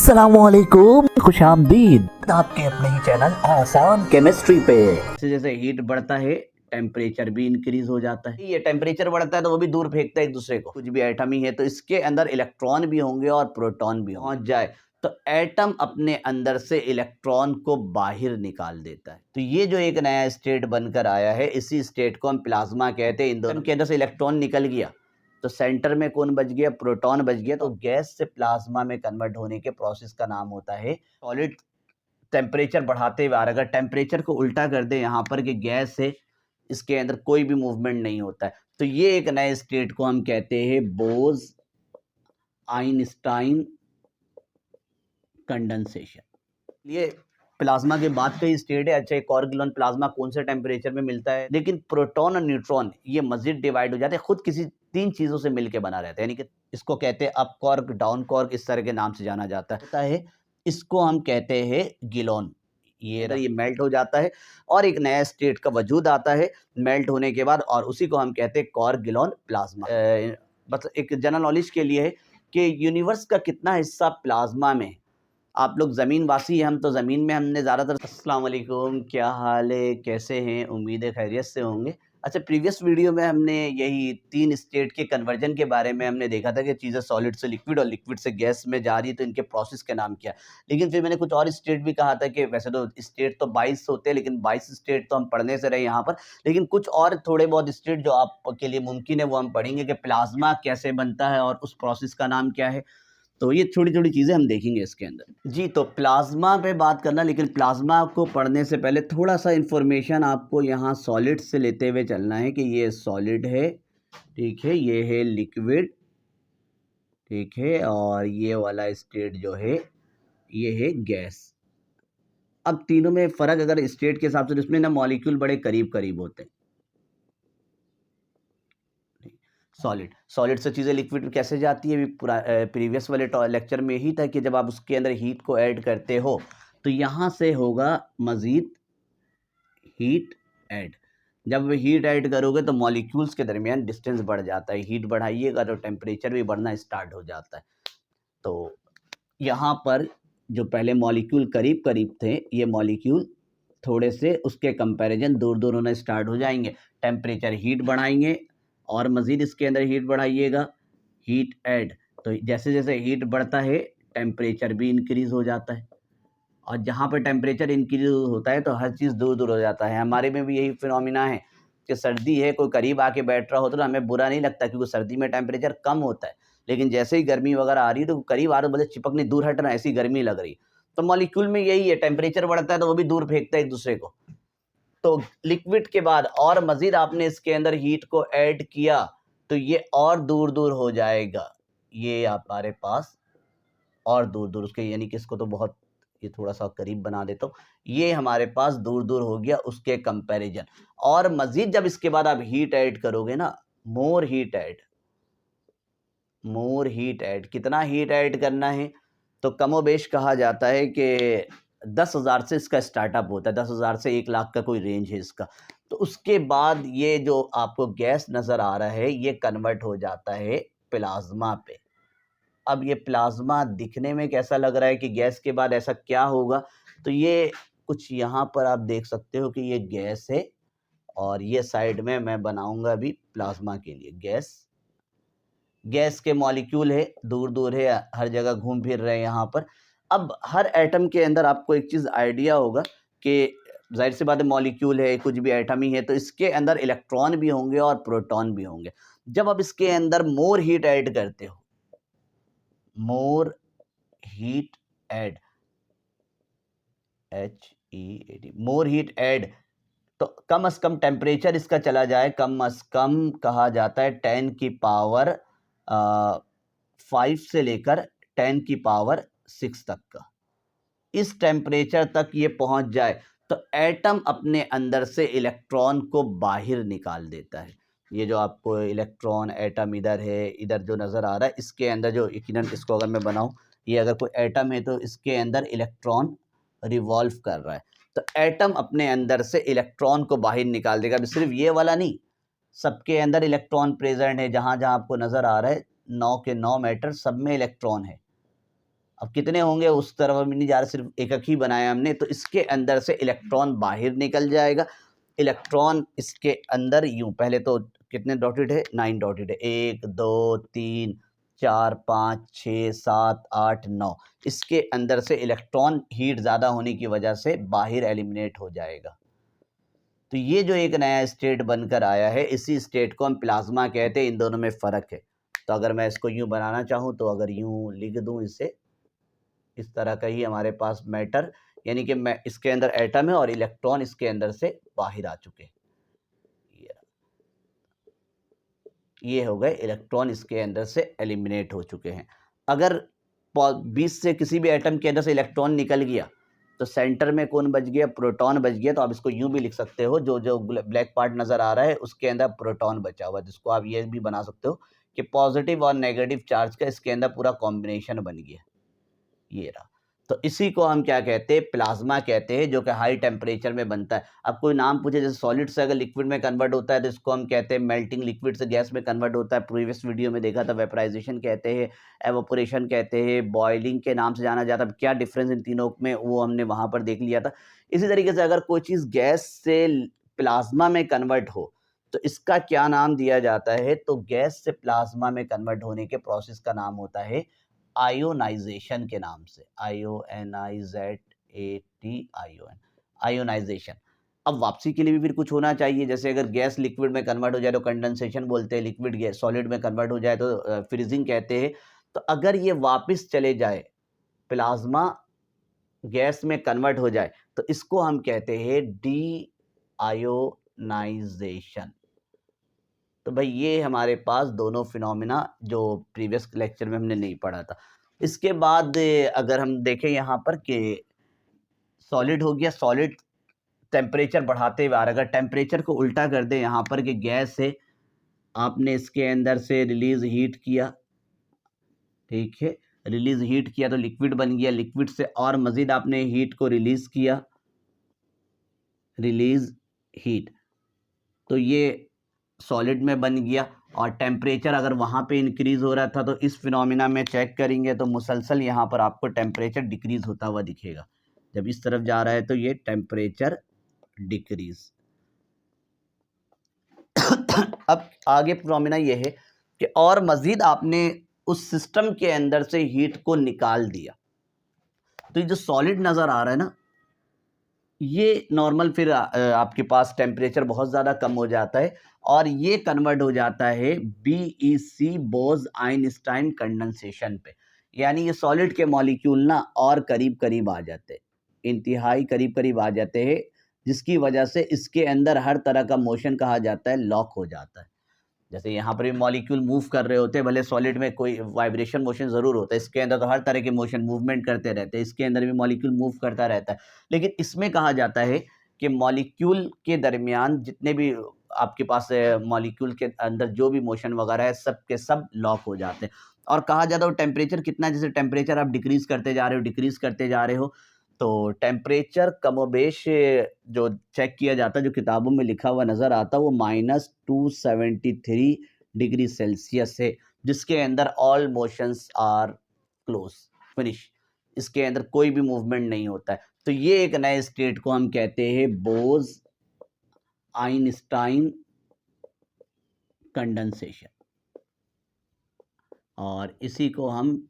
अस्सलामुअलैकुम, खुशामदीद आपके अपने ही चैनल आसान केमिस्ट्री पे। जैसे जैसे हीट बढ़ता है टेम्परेचर भी इंक्रीज हो जाता है। ये टेम्परेचर बढ़ता है तो वो भी दूर फेंकता है एक दूसरे को। कुछ भी एटम ही है तो इसके अंदर इलेक्ट्रॉन भी होंगे और प्रोटॉन भी पहुंच जाए तो एटम अपने अंदर से इलेक्ट्रॉन को बाहर निकाल देता है। तो ये जो एक नया स्टेट बनकर आया है, इसी स्टेट को हम प्लाज्मा कहते हैं। इन दोनों के अंदर से इलेक्ट्रॉन निकल गया तो सेंटर में कौन बच गया? प्रोटॉन बच गया। तो गैस से प्लाज्मा में कन्वर्ट होने के प्रोसेस का नाम होता है सॉलिड। टेम्परेचर बढ़ाते हुए अगर टेम्परेचर को उल्टा कर दे यहाँ पर कि गैस है, इसके अंदर कोई भी मूवमेंट नहीं होता है, तो ये एक नए स्टेट को हम कहते हैं बोज आइंस्टाइन कंडेंसेशन। ये प्लाज्मा के बाद का ही स्टेट है। अच्छा, एक कॉर्गुलन प्लाज्मा कौन से टेम्परेचर में मिलता है? लेकिन प्रोटॉन और न्यूट्रॉन ये मजीद डिवाइड हो जाते हैं, खुद किसी तीन चीजों से मिलकर बना रहता है, यानी कि इसको कहते हैं अप कॉर्क, डाउन कॉर्क, इस तरह के नाम से जाना जाता है। इसको हम कहते हैं गिलोन। ये मेल्ट हो जाता है और एक नया स्टेट का वजूद आता है मेल्ट होने के बाद, और उसी को हम कहते हैं कॉर्गुलन प्लाज्मा। मतलब एक जनरल नॉलेज के लिए है कि यूनिवर्स का कितना हिस्सा प्लाज्मा में। आप लोग ज़मीन वासी हैं, हम तो ज़मीन में हमने ज़्यादातर। अस्सलाम वालेकुम, क्या हाल है, कैसे हैं? उम्मीद है खैरियत से होंगे। अच्छा, प्रीवियस वीडियो में हमने यही 3 स्टेट के कन्वर्जन के बारे में हमने देखा था कि चीज़ें सॉलिड से लिक्विड और लिक्विड से गैस में जा रही है तो इनके प्रोसेस का नाम क्या है। लेकिन फिर मैंने कुछ और स्टेट भी कहा था कि वैसे तो स्टेट तो 22 होते हैं, लेकिन 22 स्टेट तो हम पढ़ने से रहे यहाँ पर, लेकिन कुछ और थोड़े बहुत स्टेट जो आपके लिए मुमकिन है वो हम पढ़ेंगे कि प्लाज्मा कैसे बनता है और उस प्रोसेस का नाम क्या है। तो ये छोटी-छोटी चीज़ें हम देखेंगे इसके अंदर। जी, तो प्लाज़्मा पे बात करना, लेकिन प्लाज़्मा को पढ़ने से पहले थोड़ा-सा इन्फॉर्मेशन आपको यहाँ सॉलिड से लेते हुए चलना है कि ये सॉलिड है, ठीक है? ये है लिक्विड, ठीक है? और ये वाला स्टेट जो है, ये है गैस। अब तीनों में फ़र्क अगर स्टेट के हिसाब से, तो इसमें ना मॉलिक्यूल बड़े करीब-करीब होते हैं। सॉलिड से चीज़ें लिक्विड में कैसे जाती है, प्रीवियस वाले लेक्चर में ही था कि जब आप उसके अंदर हीट को ऐड करते हो तो यहाँ से होगा मज़ीद हीट ऐड। जब हीट ऐड करोगे तो मॉलिक्यूल्स के दरमियान डिस्टेंस बढ़ जाता है। हीट बढ़ाइएगा तो टेम्परेचर भी बढ़ना स्टार्ट हो जाता है। तो यहाँ पर जो पहले मॉलिक्यूल करीब-करीब थे, ये मॉलिक्यूल थोड़े से उसके कंपैरिजन दूर-दूर होना स्टार्ट हो जाएंगे। टेम्परेचर हीट बढ़ाएंगे और मज़ीद इसके अंदर हीट बढ़ाइएगा, हीट ऐड। तो जैसे-जैसे हीट बढ़ता है टेम्परेचर भी इंक्रीज़ हो जाता है, और जहाँ पे टेम्परेचर इंक्रीज़ होता है तो हर चीज़ दूर-दूर हो जाता है। हमारे में भी यही फिनोमिना है कि सर्दी है, कोई करीब आके बैठ रहा हो तो हमें बुरा नहीं लगता, क्योंकि सर्दी में टेम्परेचर कम होता है। लेकिन जैसे ही गर्मी वगैरह आ रही है तो करीब आ रहे हो, बोले चिपकने, दूर हटना, ऐसी गर्मी लग रही। तो मॉलिक्यूल में यही है, टेम्परेचर बढ़ता है तो वो भी दूर फेंकता है एक दूसरे को। तो लिक्विड के बाद और मज़ीद आपने इसके अंदर हीट को ऐड किया तो ये और दूर-दूर हो जाएगा। ये हमारे पास और दूर-दूर उसके, यानी कि इसको तो बहुत, ये थोड़ा-सा करीब बना देता हूँ। ये हमारे पास दूर-दूर हो गया उसके कंपैरिजन। और मज़ीद जब इसके बाद आप हीट ऐड करोगे ना, मोर हीट ऐड, कितना हीट ऐड करना है? तो कमोबेश कहा जाता है कि 10,000 से इसका स्टार्टअप होता है, 10,000 से 1 लाख का कोई रेंज है इसका। तो उसके बाद ये जो आपको गैस नज़र आ रहा है ये कन्वर्ट हो जाता है प्लाज़्मा पे। अब ये प्लाज़्मा दिखने में कैसा लग रहा है कि गैस के बाद ऐसा क्या होगा? तो ये कुछ यहाँ पर आप देख सकते हो कि ये गैस है, और ये साइड में मैं बनाऊँगा अभी प्लाज़्मा के लिए गैस। गैस के मॉलिक्यूल है, दूर-दूर है, हर जगह घूम फिर रहे हैं यहाँ पर। अब हर एटम के अंदर आपको एक चीज़ आइडिया होगा कि ज़ाहिर-सी बात है मॉलिक्यूल है, कुछ भी एटम ही है, तो इसके अंदर इलेक्ट्रॉन भी होंगे और प्रोटॉन भी होंगे। जब आप इसके अंदर मोर हीट ऐड करते हो, more heat add, HEAD, more heat add, तो कम से कम टेम्परेचर इसका चला जाए, कम से कम कहा जाता है 10 की पावर 5 से लेकर 10 की पावर 6 तक का। इस टेम्परेचर तक ये पहुंच जाए तो एटम अपने अंदर से इलेक्ट्रॉन को बाहर निकाल देता है। ये जो आपको इलेक्ट्रॉन एटम इधर है, इधर जो नज़र आ रहा है, इसके अंदर जो यकीनन इसको अगर मैं बनाऊं, ये अगर कोई एटम है तो इसके अंदर इलेक्ट्रॉन रिवॉल्व कर रहा है। तो एटम अपने अंदर से इलेक्ट्रॉन को बाहर निकाल देगा। अभी सिर्फ ये वाला नहीं, सबके अंदर इलेक्ट्रॉन प्रेजेंट है। जहाँ जहाँ आपको नज़र आ रहा है 9 के 9 मैटर, सब में इलेक्ट्रॉन है। अब कितने होंगे उस तरफ हम नहीं जा रहे, सिर्फ एक ही बनाया हमने। तो इसके अंदर से इलेक्ट्रॉन बाहर निकल जाएगा। इलेक्ट्रॉन इसके अंदर यूं, पहले तो कितने डॉटेड है, 9 डॉटेड है, 1 2 3 4 5 6 7 8 9। इसके अंदर से इलेक्ट्रॉन हीट ज़्यादा होने की वजह से बाहर एलिमिनेट हो जाएगा। तो ये जो एक नया स्टेट बनकर आया है, इसी स्टेट को हम प्लाज्मा कहते हैं। इन दोनों में फ़र्क है। तो अगर मैं इसको यूं बनाना चाहूँ तो अगर यूं लिख दूं इसे, इस तरह का ही हमारे पास मैटर, यानी कि मैं इसके अंदर एटम है और इलेक्ट्रॉन इसके अंदर से बाहर आ चुके। ये हो गए इलेक्ट्रॉन इसके अंदर से एलिमिनेट हो चुके हैं। अगर 20 से किसी भी एटम के अंदर से इलेक्ट्रॉन निकल गया तो सेंटर में कौन बच गया, प्रोटॉन बच गया। तो आप इसको यूं भी लिख सकते हो, जो जो ब्लैक पार्ट नज़र आ रहा है उसके अंदर प्रोटॉन बचा हुआ है, जिसको आप ये भी बना सकते हो कि पॉजिटिव और नेगेटिव चार्ज का इसके अंदर पूरा कॉम्बिनेशन बन गया। ये रहा। तो इसी को हम क्या कहते हैं, प्लाज्मा कहते हैं, जो कि हाई टेम्परेचर में बनता है। अब कोई नाम पूछे, जैसे सॉलिड से अगर लिक्विड में कन्वर्ट होता है तो इसको हम कहते हैं मेल्टिंग, लिक्विड से गैस में कन्वर्ट होता है, प्रीवियस वीडियो में देखा था, वेपराइजेशन कहते हैं, एवोपोरेशन कहते हैं, बॉइलिंग के नाम से जाना जाता है। क्या डिफरेंस इन तीनों में, वो हमने वहाँ पर देख लिया था। इसी तरीके से अगर कोई चीज़ गैस से प्लाज्मा में कन्वर्ट हो तो इसका क्या नाम दिया जाता है, तो गैस से प्लाज्मा में कन्वर्ट होने के प्रोसेस का नाम होता है आयोनाइजेशन के नाम से, IONIZATION, आयोनाइजेशन। अब वापसी के लिए भी फिर कुछ होना चाहिए। जैसे अगर गैस लिक्विड में कन्वर्ट हो जाए तो कंडेंसेशन बोलते हैं, लिक्विड गैस सॉलिड में कन्वर्ट हो जाए तो फ्रीजिंग कहते हैं। तो अगर ये वापस चले जाए, प्लाज्मा गैस में कन्वर्ट हो जाए, तो इसको हम कहते हैं डी आयोनाइजेशन। तो भाई ये हमारे पास दोनों फिनोमिना जो प्रीवियस लेक्चर में हमने नहीं पढ़ा था। इसके बाद अगर हम देखें यहाँ पर कि सॉलिड हो गया, सॉलिड टेम्परेचर बढ़ाते हुए आ रहा है। अगर टेम्परेचर को उल्टा कर दें यहाँ पर कि गैस है, आपने इसके अंदर से रिलीज हीट किया, ठीक है, रिलीज हीट किया तो लिक्विड बन गया, लिक्विड से और मज़ीद आपने हीट को रिलीज किया, रिलीज हीट, तो ये सॉलिड में बन गया। और टेम्परेचर अगर वहाँ पे इंक्रीज़ हो रहा था तो इस फिनोमिना में चेक करेंगे तो मुसलसल यहाँ पर आपको टेम्परेचर डिक्रीज़ होता हुआ दिखेगा। जब इस तरफ जा रहा है तो ये टेम्परेचर डिक्रीज़। अब आगे फिनोमिना ये है कि और मज़ीद आपने उस सिस्टम के अंदर से हीट को निकाल दिया, तो ये जो सॉलिड नज़र आ रहा है ना, ये नॉर्मल फिर आपके पास टेम्परेचर बहुत ज़्यादा कम हो जाता है और ये कन्वर्ट हो जाता है BEC, बोज आइंस्टाइन कंडेंसेशन पे। यानी ये सॉलिड के मॉलिक्यूल ना और करीब करीब आ जाते हैं, इंतहाई करीब करीब आ जाते हैं, जिसकी वजह से इसके अंदर हर तरह का मोशन कहा जाता है लॉक हो जाता है। जैसे यहाँ पर भी मॉलिक्यूल मूव कर रहे होते हैं, भले सॉलिड में कोई वाइब्रेशन मोशन ज़रूर होता है, इसके अंदर तो हर तरह के मोशन मूवमेंट करते रहते हैं, इसके अंदर भी मॉलिक्यूल मूव करता रहता है। लेकिन इसमें कहा जाता है कि मॉलिक्यूल के दरमियान जितने भी आपके पास मॉलिक्यूल के अंदर जो भी मोशन वगैरह है, सब के सब लॉक हो जाते हैं। और कहा जाता है टेम्परेचर कितना, जैसे टेम्परेचर आप डिक्रीज़ करते जा रहे हो, डिक्रीज़ करते जा रहे हो, तो टेम्परेचर कमोबेश जो चेक किया जाता है, जो किताबों में लिखा हुआ नज़र आता है, वो -273 डिग्री सेल्सियस है, जिसके अंदर all motions are close, finish, इसके अंदर कोई भी मूवमेंट नहीं होता है। तो ये एक नए स्टेट को हम कहते हैं बोज आइंस्टाइन कंडेंसेशन, और इसी को हम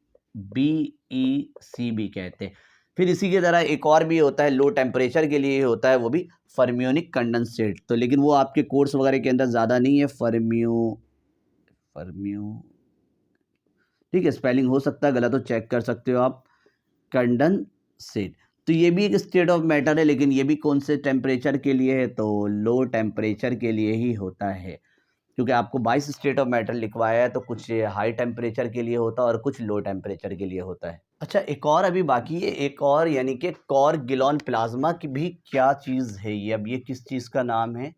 BEC भी कहते हैं। फिर इसी की तरह एक और भी होता है, लो टेम्परेचर के लिए होता है, वो भी फर्मियोनिक कंडेंसेट। तो लेकिन वो आपके कोर्स वगैरह के अंदर ज़्यादा नहीं है, फर्मियो, ठीक है, स्पेलिंग हो सकता है गलत हो, चेक कर सकते हो आप, कंडेंसेट। तो ये भी एक स्टेट ऑफ मैटर है, लेकिन ये भी कौन से टेम्परेचर के लिए है, तो लो टेम्परेचर के लिए ही होता है। क्योंकि आपको 22 स्टेट ऑफ मैटर लिखवाया है, तो कुछ हाई टेम्परेचर के लिए होता है और कुछ लो टेम्परेचर के लिए होता है। अच्छा, एक और अभी बाकी है, एक और, यानी कि कॉर्गुलन प्लाज्मा की भी क्या चीज़ है ये, अब ये किस चीज़ का नाम है,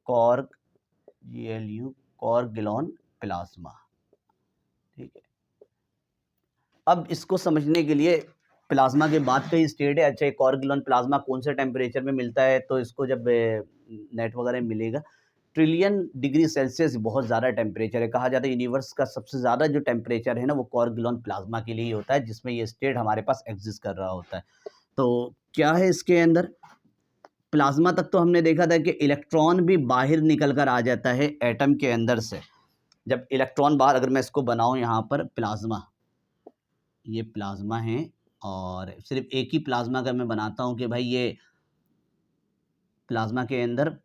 कॉर्गुलन प्लाज्मा, ठीक है। अब इसको समझने के लिए प्लाज्मा के बाद कई स्टेट है। अच्छा, एक कॉर्गुलन प्लाज्मा कौन से टेम्परेचर में मिलता है, तो इसको जब नेट वगैरह मिलेगा ट्रिलियन डिग्री सेल्सियस बहुत ज़्यादा टेम्परेचर है। कहा जाता है यूनिवर्स का सबसे ज़्यादा जो टेम्परेचर है ना वो कॉर्गुलन प्लाज्मा के लिए ही होता है, जिसमें ये स्टेट हमारे पास एग्जिस्ट कर रहा होता है। तो क्या है इसके अंदर, प्लाज्मा तक तो हमने देखा था कि इलेक्ट्रॉन भी बाहर निकल कर आ जाता है एटम के अंदर से। जब इलेक्ट्रॉन बाहर, अगर मैं इसको बनाऊं यहाँ पर प्लाज्मा, ये प्लाज्मा है और सिर्फ एक ही प्लाज्मा का मैं बनाता हूँ कि भाई ये प्लाज्मा के अंदर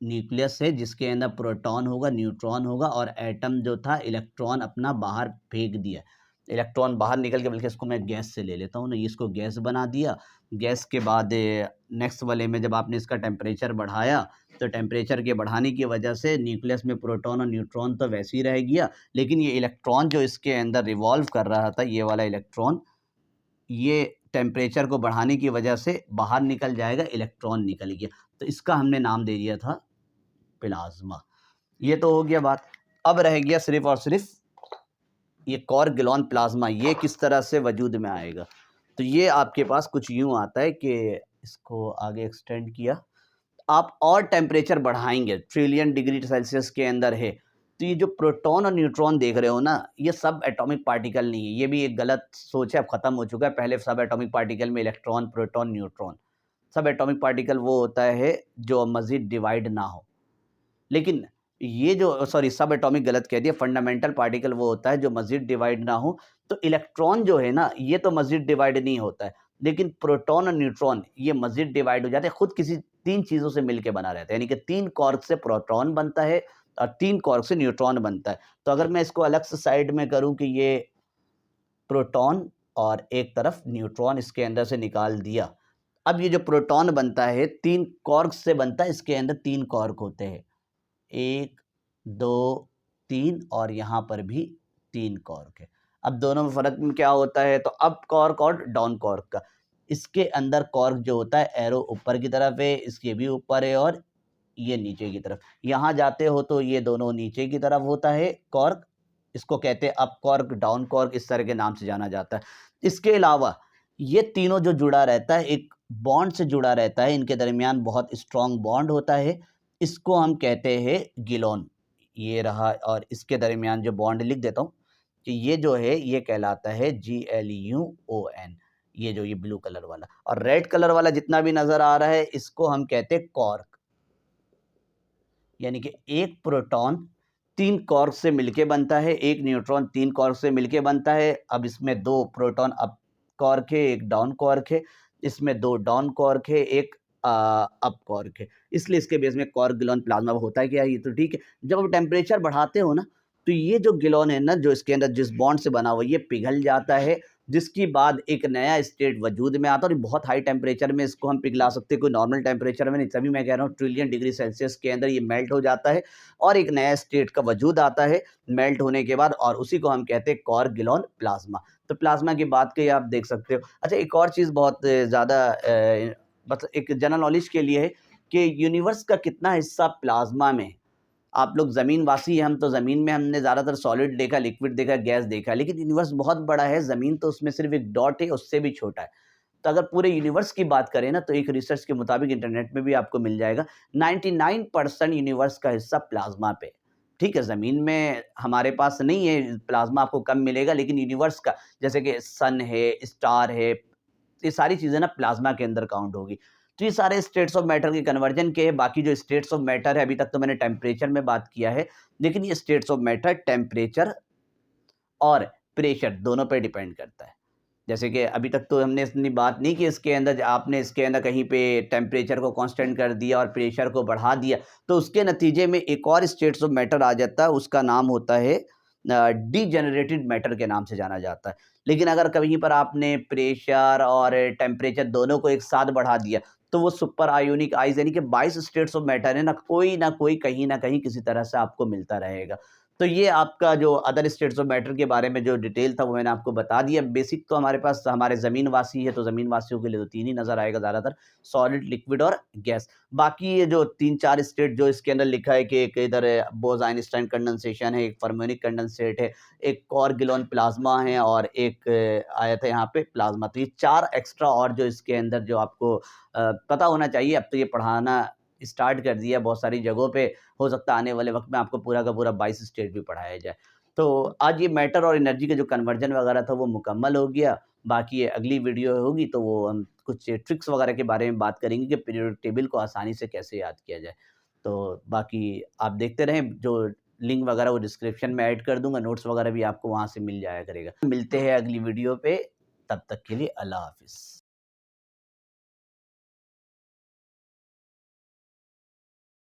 न्यूक्लियस है जिसके अंदर प्रोटॉन होगा, न्यूट्रॉन होगा और एटम जो था इलेक्ट्रॉन अपना बाहर फेंक दिया। इलेक्ट्रॉन बाहर निकल के, बल्कि इसको मैं गैस से ले लेता हूँ ना, इसको गैस बना दिया। गैस के बाद नेक्स्ट वाले में जब आपने इसका टेम्परेचर बढ़ाया तो टेम्परेचर के बढ़ाने की वजह से न्यूक्लियस में प्रोटॉन और न्यूट्रॉन तो वैसे ही रह गया, लेकिन ये इलेक्ट्रॉन जो इसके अंदर रिवॉल्व कर रहा था, ये वाला इलेक्ट्रॉन, ये टेम्परेचर को बढ़ाने की वजह से बाहर निकल जाएगा, इलेक्ट्रॉन निकल गया। तो इसका हमने नाम दे दिया था प्लाज्मा। ये तो हो गया बात। अब रह गया सिर्फ और सिर्फ ये कॉर्गुलन प्लाज्मा, ये किस तरह से वजूद में आएगा। तो ये आपके पास कुछ यूं आता है कि इसको आगे एक्सटेंड किया, आप और टेम्परेचर बढ़ाएंगे, ट्रिलियन डिग्री सेल्सियस के अंदर है, तो ये जो प्रोटॉन और न्यूट्रॉन देख रहे हो ना, ये सब एटॉमिक पार्टिकल नहीं है। ये भी एक गलत सोच है, अब ख़त्म हो चुका है। पहले सब एटॉमिक पार्टिकल में इलेक्ट्रॉन, प्रोटॉन, न्यूट्रॉन, सब एटॉमिक पार्टिकल वो होता है जो मज़ीद डिवाइड ना हो। लेकिन ये जो, सॉरी, सब एटॉमिक गलत कह दिया, फंडामेंटल पार्टिकल वो होता है जो मज़ीद डिवाइड ना हो। तो इलेक्ट्रॉन जो है ना, ये तो मज़ीद डिवाइड नहीं होता है, लेकिन प्रोटॉन और न्यूट्रॉन ये मज़ीद डिवाइड हो जाते हैं। खुद किसी 3 चीज़ों से मिलके बना रहता है, यानी कि 3 क्वार्क से प्रोटॉन बनता है और 3 क्वार्क से न्यूट्रॉन बनता है। तो अगर मैं इसको अलग से साइड में करूँ कि ये प्रोटॉन और एक तरफ न्यूट्रॉन इसके अंदर से निकाल दिया, अब ये जो प्रोटॉन बनता है 3 क्वार्क से बनता है, इसके अंदर 3 क्वार्क होते हैं, 1, 2, 3 और यहाँ पर भी 3 कॉर्क है। अब दोनों में फ़र्क में क्या होता है, तो अप कॉर्क और डाउन कॉर्क का। इसके अंदर कॉर्क जो होता है एरो ऊपर की तरफ है, इसके भी ऊपर है और ये नीचे की तरफ। यहाँ जाते हो तो ये दोनों नीचे की तरफ होता है कॉर्क, इसको कहते हैं अप कॉर्क, डाउन कॉर्क, इस तरह के नाम से जाना जाता है। इसके अलावा ये तीनों जो जुड़ा रहता है, एक बॉन्ड से जुड़ा रहता है, इनके दरमियान बहुत स्ट्रॉन्ग बॉन्ड होता है, इसको हम कहते हैं गिलोन। ये रहा, और इसके दरमियान जो बॉन्ड लिख देता हूँ कि ये जो है ये कहलाता है GLUON, ये जो ये ब्लू कलर वाला, और रेड कलर वाला जितना भी नज़र आ रहा है इसको हम कहते हैं कॉर्क। यानी कि एक प्रोटॉन 3 कॉर्क से मिलके बनता है, एक न्यूट्रॉन 3 कॉर्क से मिलके बनता है। अब इसमें 2 प्रोटॉन अप कॉर्क है, एक डाउन कॉर्क है, इसमें 2 डाउन कॉर्क है, एक अप कॉर्क है, इसलिए इसके बेस में कॉर्गुलन प्लाज्मा होता है। क्या ये तो ठीक है। जब आप टेम्परेचर बढ़ाते हो ना, तो ये जो गिलोन है ना, जो इसके अंदर जिस बॉन्ड से बना हुआ, ये पिघल जाता है, जिसके बाद एक नया स्टेट वजूद में आता है। और बहुत हाई टेम्परेचर में इसको हम पिघला सकते हैं, कोई नॉर्मल टेम्परेचर में नहीं। तभी मैं कह रहा हूँ ट्रिलियन डिग्री सेल्सियस के अंदर ये मेल्ट हो जाता है और एक नया स्टेट का वजूद आता है मेल्ट होने के बाद, और उसी को हम कहते हैं कॉर्गुलन प्लाज्मा। तो प्लाज्मा की बात कही आप देख सकते हो। अच्छा, एक और चीज़ बहुत ज़्यादा मतलब एक जनरल नॉलेज के लिए है कि यूनिवर्स का कितना हिस्सा प्लाज्मा में है। आप लोग ज़मीनवासी हैं, हम तो ज़मीन में हमने ज़्यादातर सॉलिड देखा, लिक्विड देखा, गैस देखा, लेकिन यूनिवर्स बहुत बड़ा है, ज़मीन तो उसमें सिर्फ एक डॉट है, उससे भी छोटा है। तो अगर पूरे यूनिवर्स की बात करें ना, तो एक रिसर्च के मुताबिक इंटरनेट में भी आपको मिल जाएगा, 99% यूनिवर्स का हिस्सा प्लाज्मा पे है। ठीक है, ज़मीन में हमारे पास नहीं है, प्लाज्मा आपको कम मिलेगा, लेकिन यूनिवर्स का, जैसे कि सन है, स्टार है, ये सारी चीज़ें ना प्लाज्मा के अंदर काउंट होगी। तो ये सारे स्टेट्स ऑफ मैटर के कन्वर्जन के हैं। बाकी जो स्टेट्स ऑफ मैटर है, अभी तक तो मैंने टेम्परेचर में बात किया है, लेकिन ये स्टेट्स ऑफ मैटर टेम्परेचर और प्रेशर दोनों पे डिपेंड करता है। जैसे कि अभी तक तो हमने इतनी बात नहीं की, इसके अंदर आपने इसके अंदर कहीं पे टेम्परेचर को कांस्टेंट कर दिया और प्रेशर को बढ़ा दिया, तो उसके नतीजे में एक और स्टेट्स ऑफ मैटर आ जाता है, उसका नाम होता है डीजेनरेटेड मैटर के नाम से जाना जाता है। लेकिन अगर कहीं पर आपने प्रेशर और टेम्परेचर दोनों को एक साथ बढ़ा दिया, तो वो सुपर आयोनिक आइस, यानी कि 22 स्टेट्स ऑफ मैटर है ना कोई कहीं ना कहीं किसी तरह से आपको मिलता रहेगा। तो ये आपका जो अदर स्टेट्स ऑफ मैटर के बारे में जो डिटेल था वो मैंने आपको बता दिया। बेसिक तो हमारे पास, हमारे ज़मीनवासी है, तो ज़मीनवासियों के लिए तो 3 ही नज़र आएगा ज़्यादातर, सॉलिड, लिक्विड और गैस। बाकी ये जो 3-4 स्टेट जो इसके अंदर लिखा है कि एक इधर बोस-आइंस्टाइन कंडेंसेशन है, एक फर्मियोनिक कंडेंसेट है, एक कॉर्गुलन प्लाज्मा है और एक आया था यहाँ पे प्लाज्मा। तो ये 4 एक्स्ट्रा और जो इसके अंदर जो आपको पता होना चाहिए, अब तो ये पढ़ाना स्टार्ट कर दिया बहुत सारी जगहों पे। हो सकता है आने वाले वक्त में आपको पूरा का पूरा 22 स्टेट भी पढ़ाया जाए। तो आज ये मैटर और एनर्जी का जो कन्वर्जन वगैरह था वो मुकम्मल हो गया। बाकी ये अगली वीडियो होगी तो वो हम कुछ ट्रिक्स वगैरह के बारे में बात करेंगे कि पीरियोडिक टेबल को आसानी से कैसे याद किया जाए। तो बाकी आप देखते रहें, जो लिंक वगैरह वो डिस्क्रिप्शन में ऐड कर दूँगा, नोट्स वगैरह भी आपको वहाँ से मिल जाया करेगा। मिलते हैं अगली वीडियो पे, तब तक के लिए अल्लाह हाफ़िज़।